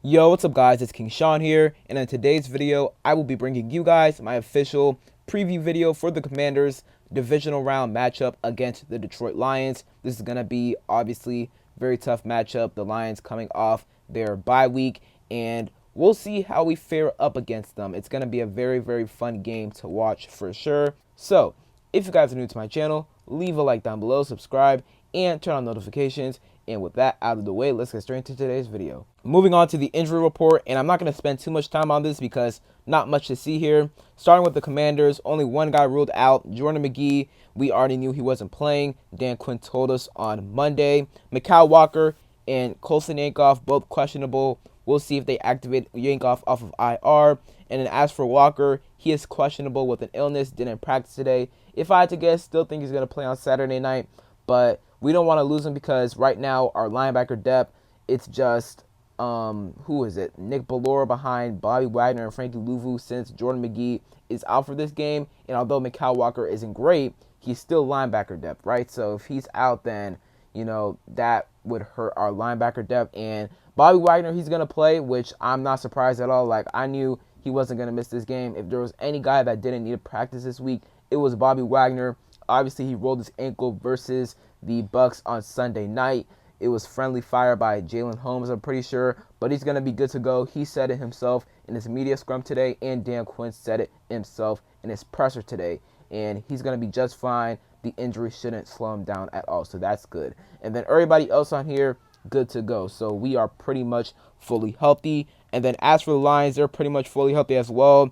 Yo, what's up guys, it's King Sean here, and in today's video, I will be bringing you guys my official preview video for the Commanders divisional round matchup against the Detroit Lions. This is going to be obviously very tough matchup, the Lions coming off their bye week, and we'll see how we fare up against them. It's going to be a very fun game to watch for sure. So, if you guys are new to my channel, leave a like down below, subscribe, and turn on notifications. And with that out of the way, let's get straight into today's video. Moving on to the injury report, and I'm not going to spend too much time on this because not much to see here. Starting with the Commanders, only one guy ruled out, Jordan McGee. We already knew he wasn't playing. Dan Quinn told us on Monday. Mikal Walker and Colson Yankoff, both questionable. We'll see if they activate Yankoff off of IR. And then as for Walker, he is questionable with an illness, didn't practice today. If I had to guess, still think he's going to play on Saturday night, but we don't want to lose him because right now our linebacker depth, it's just, who is it? Nick Ballore behind Bobby Wagner and Frankie Louvu since Jordan McGee is out for this game. And although Mikal Walker isn't great, he's still linebacker depth, right? So if he's out, then, you know, that would hurt our linebacker depth. And Bobby Wagner, he's going to play, which I'm not surprised at all. Like, I knew he wasn't going to miss this game. If there was any guy that didn't need to practice this week, it was Bobby Wagner. Obviously, he rolled his ankle versus the Bucks on Sunday night. It was friendly fire by Jalen Holmes, I'm pretty sure, but he's going to be good to go. He said it himself in his media scrum today, and Dan Quinn said it himself in his presser today, and he's going to be just fine. The injury shouldn't slow him down at all, so that's good. And then everybody else on here, good to go. So we are pretty much fully healthy. And then as for the Lions, they're pretty much fully healthy as well.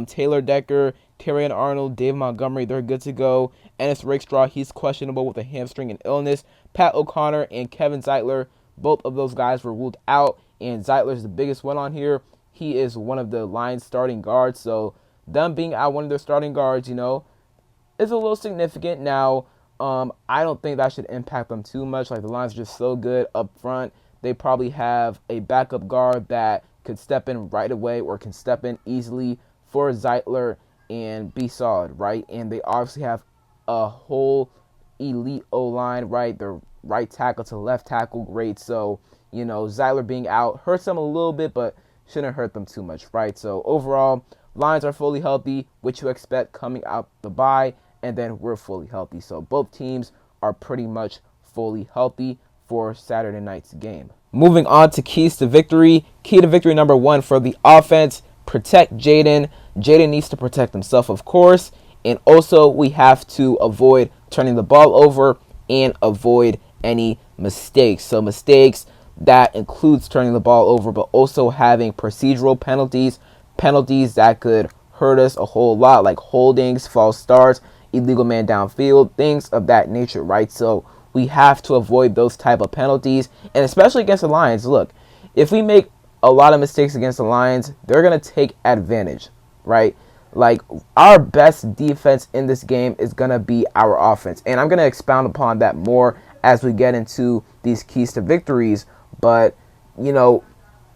Taylor Decker, Terrion Arnold, Dave Montgomery, they're good to go. Ennis Rakestraw, he's questionable with a hamstring and illness. Pat O'Connor and Kevin Zeitler, both of those guys were ruled out. And Zeitler's the biggest one on here. He is one of the Lions starting guards. So them being out one of their starting guards, you know, is a little significant. Now, I don't think that should impact them too much. Like, the Lions are just so good up front. They probably have a backup guard that could step in right away or can step in easily for Zeitler and be solid, right? And they obviously have a whole elite O-line, right? Their right tackle to left tackle, great. So, you know, Zeitler being out hurts them a little bit, but shouldn't hurt them too much, right? So overall, Lions are fully healthy, which you expect coming out the bye, and then we're fully healthy. So both teams are pretty much fully healthy for Saturday night's game. Moving on to keys to victory. Key to victory number one for the offense, protect Jaden. Jaden needs to protect himself, of course. And also, we have to avoid turning the ball over and avoid any mistakes. So mistakes, that includes turning the ball over, but also having procedural penalties. Penalties that could hurt us a whole lot, like holdings, false starts, illegal man downfield, things of that nature, right? So we have to avoid those type of penalties, and especially against the Lions. Look, if we make a lot of mistakes against the Lions, they're going to take advantage, right? Like, our best defense in this game is going to be our offense, and I'm going to expound upon that more as we get into these keys to victories. But, you know,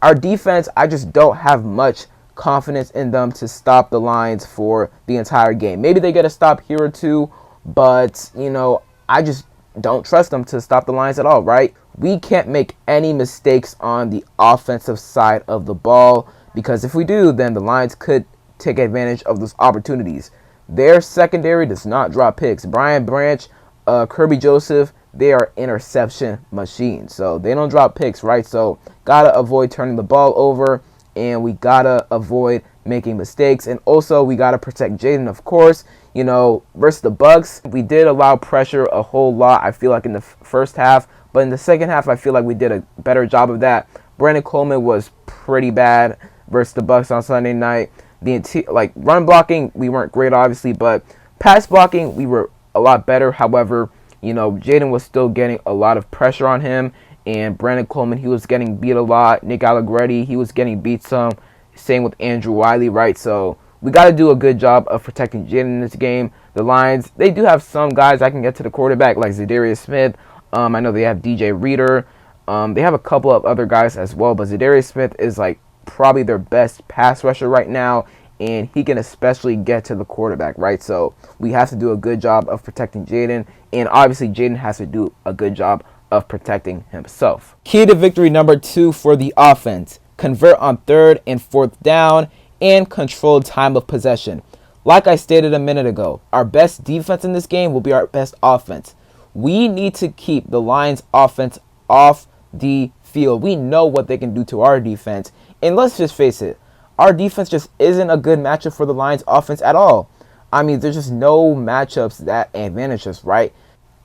our defense, I just don't have much confidence in them to stop the Lions for the entire game. Maybe they get a stop here or two, but, you know, I just don't trust them to stop the Lions at all, right? We can't make any mistakes on the offensive side of the ball, because if we do, then the Lions could take advantage of those opportunities. Their secondary does not drop picks. Brian Branch, Kirby Joseph, they are interception machines, so they don't drop picks, right? So gotta avoid turning the ball over, and we gotta avoid making mistakes. And also, we gotta protect Jaden, of course. You know, versus the Bucks, we did allow pressure a whole lot, I feel like, in the first half, but in the second half, I feel like we did a better job of that. Brandon Coleman was pretty bad versus the Bucks on Sunday night. Like, run blocking, we weren't great, obviously, but pass blocking, we were a lot better. However, you know, Jaden was still getting a lot of pressure on him, and Brandon Coleman, he was getting beat a lot. Nick Allegretti, he was getting beat some. Same with Andrew Wiley, right? So we got to do a good job of protecting Jaden in this game. The Lions, they do have some guys that can get to the quarterback, like Zadarius Smith. I know they have DJ Reader. They have a couple of other guys as well, but Zadarius Smith is like probably their best pass rusher right now, and he can especially get to the quarterback, right? So we have to do a good job of protecting Jaden, and obviously Jaden has to do a good job of protecting himself. Key to victory number 2 for the offense, convert on 3rd and 4th down, and control time of possession. Like I stated a minute ago, our best defense in this game will be our best offense. We need to keep the Lions offense off the field. We know what they can do to our defense. And let's just face it, our defense just isn't a good matchup for the Lions offense at all. I mean, there's just no matchups that advantage us, right?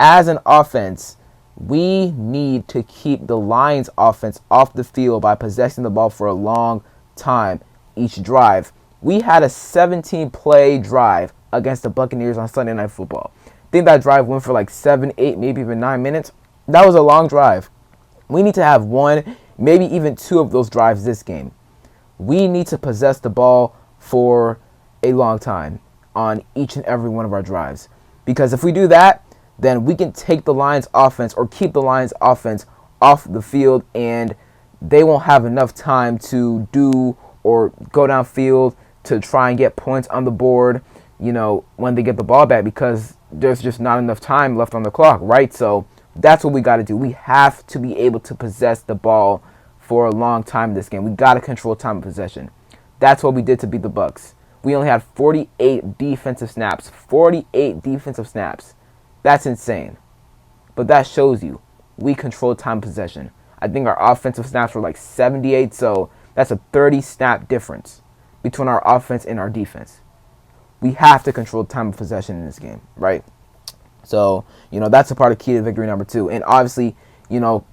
As an offense, we need to keep the Lions offense off the field by possessing the ball for a long time each drive. We had a 17-play drive against the Buccaneers on Sunday Night Football. I think that drive went for like 7, 8, maybe even 9 minutes. That was a long drive. We need to have one, maybe even two of those drives this game. We need to possess the ball for a long time on each and every one of our drives. Because if we do that, then we can take the Lions offense or keep the Lions offense off the field, and they won't have enough time to do or go downfield to try and get points on the board, when they get the ball back, because there's just not enough time left on the clock, right? So that's what we got to do. We have to be able to possess the ball for a long time in this game. We got to control time of possession. That's what we did to beat the Bucs. We only had 48 defensive snaps. 48 defensive snaps. That's insane. But that shows you we control time possession. I think our offensive snaps were like 78, so that's a 30-snap difference between our offense and our defense. We have to control time of possession in this game, right? So, that's a part of key to victory number 2. And obviously,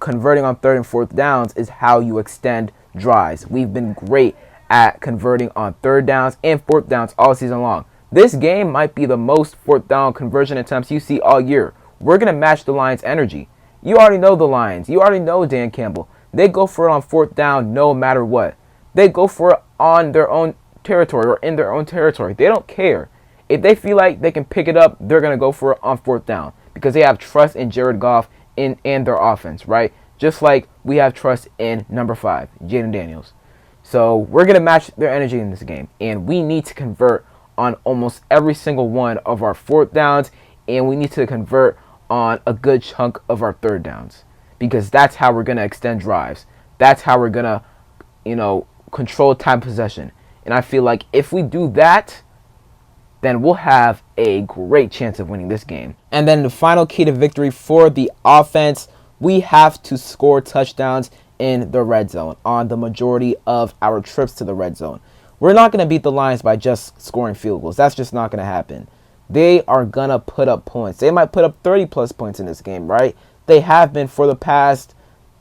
converting on 3rd and 4th downs is how you extend drives. We've been great at converting on 3rd downs and 4th downs all season long. This game might be the most 4th down conversion attempts you see all year. We're going to match the Lions' energy. You already know the Lions. You already know Dan Campbell. They go for it on 4th down no matter what. They go for it on their own territory or in their own territory. They don't care. If they feel like they can pick it up, they're going to go for it on 4th down because they have trust in Jared Goff and their offense, right? Just like we have trust in number 5, Jaden Daniels. So we're going to match their energy in this game, and we need to convert on almost every single one of our 4th downs, and we need to convert on a good chunk of our 3rd downs, because that's how we're going to extend drives. That's how we're going to, control time possession. And I feel like if we do that, then we'll have a great chance of winning this game. And then the final key to victory for the offense, we have to score touchdowns in the red zone on the majority of our trips to the red zone. We're not going to beat the Lions by just scoring field goals. That's just not going to happen. They are going to put up points. They might put up 30-plus points in this game, right? They have been for the past,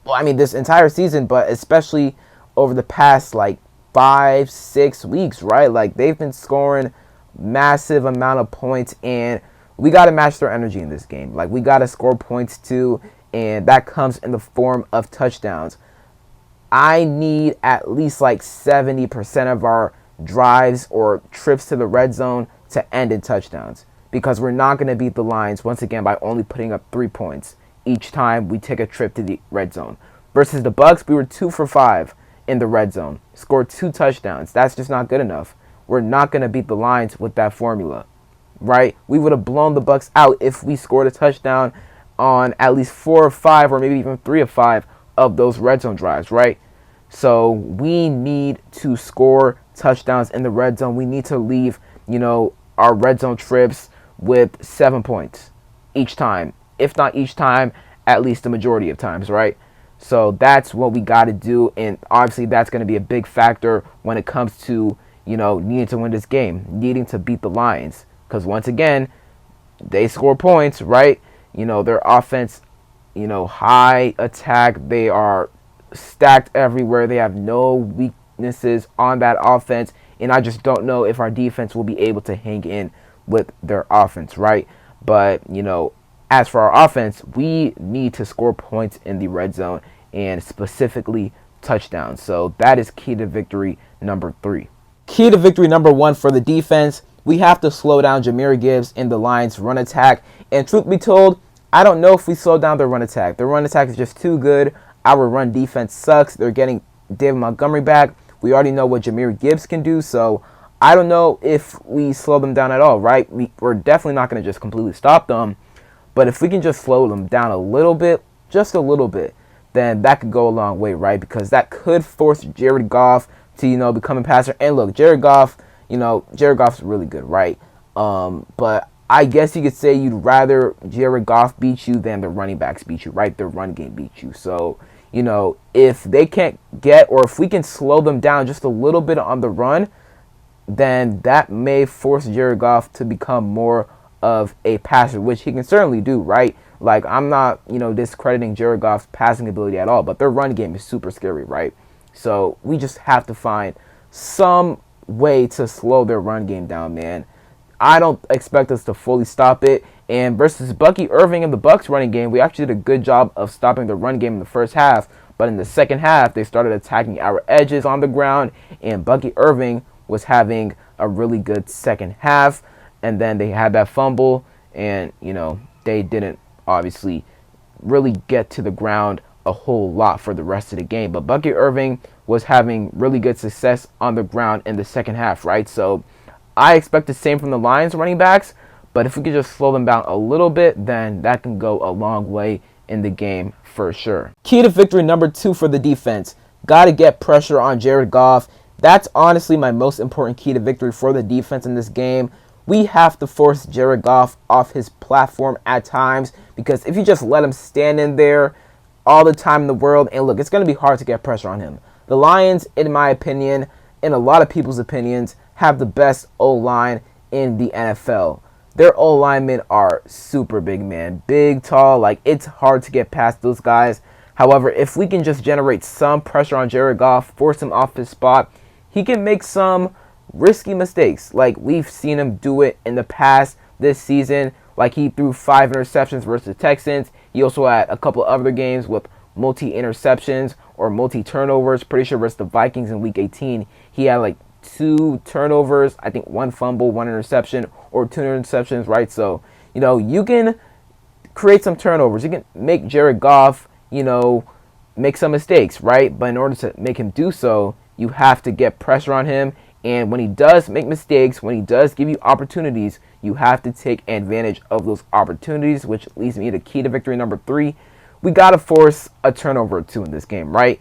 this entire season, but especially over the past, 5-6 weeks, right? They've been scoring massive amount of points, and we got to match their energy in this game. We got to score points too, and that comes in the form of touchdowns. I need at least 70% of our drives or trips to the red zone to end in touchdowns, because we're not going to beat the Lions once again by only putting up 3 points each time we take a trip to the red zone. Versus the Bucs, we were 2 for 5 in the red zone, scored 2 touchdowns. That's just not good enough. We're not going to beat the Lions with that formula, right? We would have blown the Bucs out if we scored a touchdown on at least 4 or 5 or maybe even 3 of 5 of those red zone drives, right? So we need to score touchdowns in the red zone. We need to leave, our red zone trips with 7 points each time. If not each time, at least the majority of times, right? So that's what we got to do, and obviously that's going to be a big factor when it comes to, needing to win this game, needing to beat the Lions. Because once again, they score points, right? Their offense, high attack. They are stacked everywhere. They have no weaknesses on that offense. And I just don't know if our defense will be able to hang in with their offense, right? But, as for our offense, we need to score points in the red zone and specifically touchdowns. So that is key to victory number 3. Key to victory number 1 for the defense, we have to slow down Jahmyr Gibbs in the Lions' run attack. And truth be told, I don't know if we slow down their run attack. Their run attack is just too good. Our run defense sucks. They're getting David Montgomery back. We already know what Jahmyr Gibbs can do, so I don't know if we slow them down at all, right? We're definitely not going to just completely stop them, but if we can just slow them down a little bit, just a little bit, then that could go a long way, right? Because that could force Jared Goff to, become a passer. And look, Jared Goff's really good, right? But I guess you could say you'd rather Jared Goff beat you than the running backs beat you, right? The run game beat you. So, if they can't or if we can slow them down just a little bit on the run, then that may force Jared Goff to become more of a passer, which he can certainly do, right? Like, I'm not, discrediting Jared Goff's passing ability at all, but their run game is super scary, right? So we just have to find some way to slow their run game down, man. I don't expect us to fully stop it. And versus Bucky Irving and the Bucks running game, we actually did a good job of stopping the run game in the first half. But in the second half, they started attacking our edges on the ground, and Bucky Irving was having a really good second half. And then they had that fumble, and, they didn't obviously really get to the ground a whole lot for the rest of the game. But Bucky Irving was having really good success on the ground in the second half, right? So I expect the same from the Lions running backs, but if we could just slow them down a little bit, then that can go a long way in the game for sure. Key to victory number 2 for the defense. Got to get pressure on Jared Goff. That's honestly my most important key to victory for the defense in this game. We have to force Jared Goff off his platform at times, because if you just let him stand in there all the time in the world, and look, it's going to be hard to get pressure on him. The Lions, in my opinion, in a lot of people's opinions, have the best O-line in the NFL. Their O-linemen are super big, man. Big, tall, like, it's hard to get past those guys. However, if we can just generate some pressure on Jared Goff, force him off his spot, he can make some risky mistakes. Like, we've seen him do it in the past this season. Like, he threw 5 interceptions versus the Texans. He also had a couple other games with multi-interceptions or multi-turnovers. Pretty sure versus the Vikings in Week 18, he had like 2 turnovers, I think 1 fumble, 1 interception, or 2 interceptions, right? So, you can create some turnovers. You can make Jared Goff, make some mistakes, right? But in order to make him do so, you have to get pressure on him. And when he does make mistakes, when he does give you opportunities, you have to take advantage of those opportunities, which leads me to key to victory number 3. We got to force a turnover or 2 in this game, right?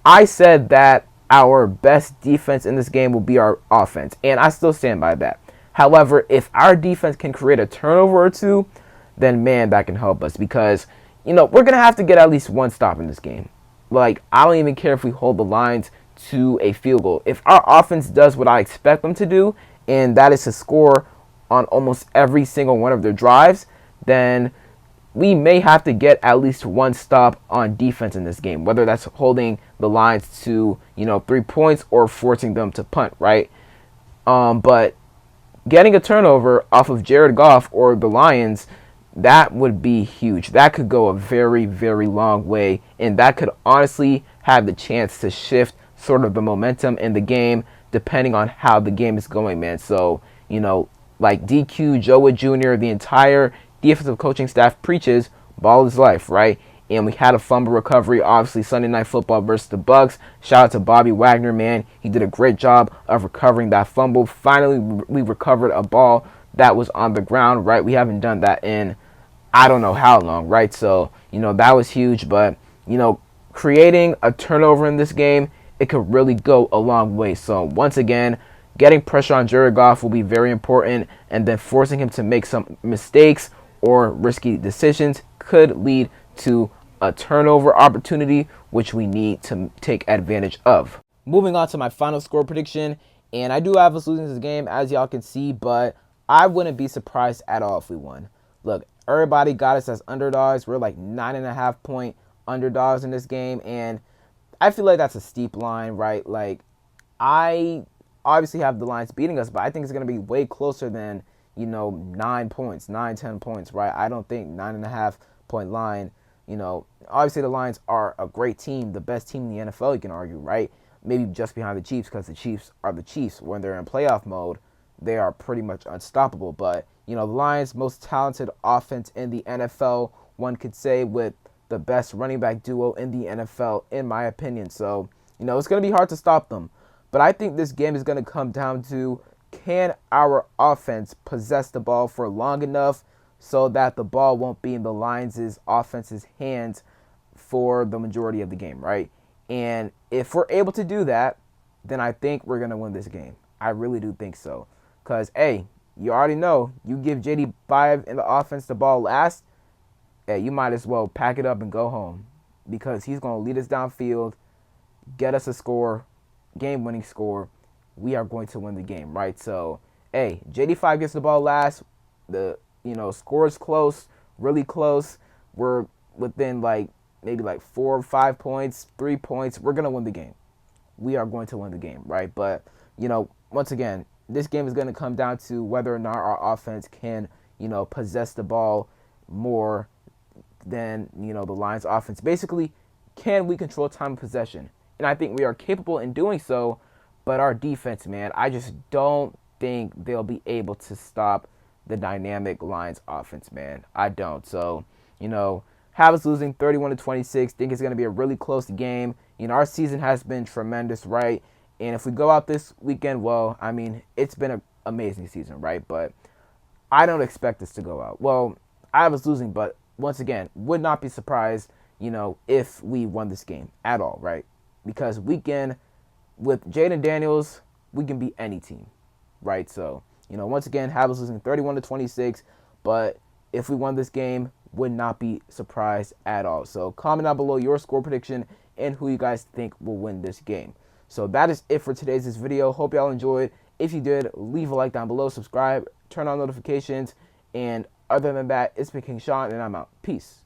I said that our best defense in this game will be our offense, and I still stand by that. However, if our defense can create a turnover or 2, then, man, that can help us, because, we're going to have to get at least 1 stop in this game. Like, I don't even care if we hold the Lions to a field goal. If our offense does what I expect them to do, and that is to score on almost every single one of their drives, then we may have to get at least 1 stop on defense in this game, whether that's holding the Lions to, 3 points or forcing them to punt, right? But getting a turnover off of Jared Goff or the Lions, that would be huge. That could go a very, very long way, and that could honestly have the chance to shift sort of the momentum in the game, depending on how the game is going, man. So, like DQ, Joe Wood Jr., the entire defensive coaching staff preaches ball is life, right? And we had a fumble recovery, obviously, Sunday Night Football versus the Bucks. Shout out to Bobby Wagner, man. He did a great job of recovering that fumble. Finally, we recovered a ball that was on the ground, right? We haven't done that in I don't know how long, right? So, that was huge. But, creating a turnover in this game, it could really go a long way. So, once again, getting pressure on Jared Goff will be very important, and then forcing him to make some mistakes or risky decisions could lead to a turnover opportunity, which we need to take advantage of. Moving on to my final score prediction, and I do have us losing this game, as y'all can see, but I wouldn't be surprised at all if we won. Look, everybody got us as underdogs. We're like 9.5-point underdogs in this game, and I feel like that's a steep line, right? Like, I obviously have the Lions beating us, but I think it's going to be way closer than, 9 points, 10 points, right? I don't think 9.5-point line, obviously the Lions are a great team, the best team in the NFL, you can argue, right? Maybe just behind the Chiefs, because the Chiefs are the Chiefs. When they're in playoff mode, they are pretty much unstoppable. But, the Lions' most talented offense in the NFL, one could say, with the best running back duo in the NFL, in my opinion. So, it's going to be hard to stop them. But I think this game is going to come down to, can our offense possess the ball for long enough so that the ball won't be in the Lions' offense's hands for the majority of the game, right? And if we're able to do that, then I think we're going to win this game. I really do think so. Because, hey, you already know, you give JD5 in the offense the ball last, hey, you might as well pack it up and go home. Because he's going to lead us downfield, get us a score, game-winning score. We are going to win the game, right? So, hey, JD5 gets the ball last. The, score is close, really close. We're within, maybe 4 or 5 points, 3 points. We're going to win the game. We are going to win the game, right? But, once again, this game is going to come down to whether or not our offense can, possess the ball more than, the Lions' offense. Basically, can we control time of possession? And I think we are capable in doing so, but our defense, man, I just don't think they'll be able to stop the dynamic Lions offense, man. I don't. So, have us losing 31-26. Think it's going to be a really close game. Our season has been tremendous, right? And if we go out this weekend, well, I mean, it's been an amazing season, right? But I don't expect us to go out. Well, I was losing, but once again, would not be surprised, if we won this game at all, right? Because weekend with Jaden Daniels, we can beat any team, right? So, once again, have us losing 31-26, but if we won this game, would not be surprised at all. So comment down below your score prediction and who you guys think will win this game. So that is it for today's video. Hope y'all enjoyed. If you did, leave a like down below, subscribe, turn on notifications, and other than that, it's been King Sean, and I'm out. Peace.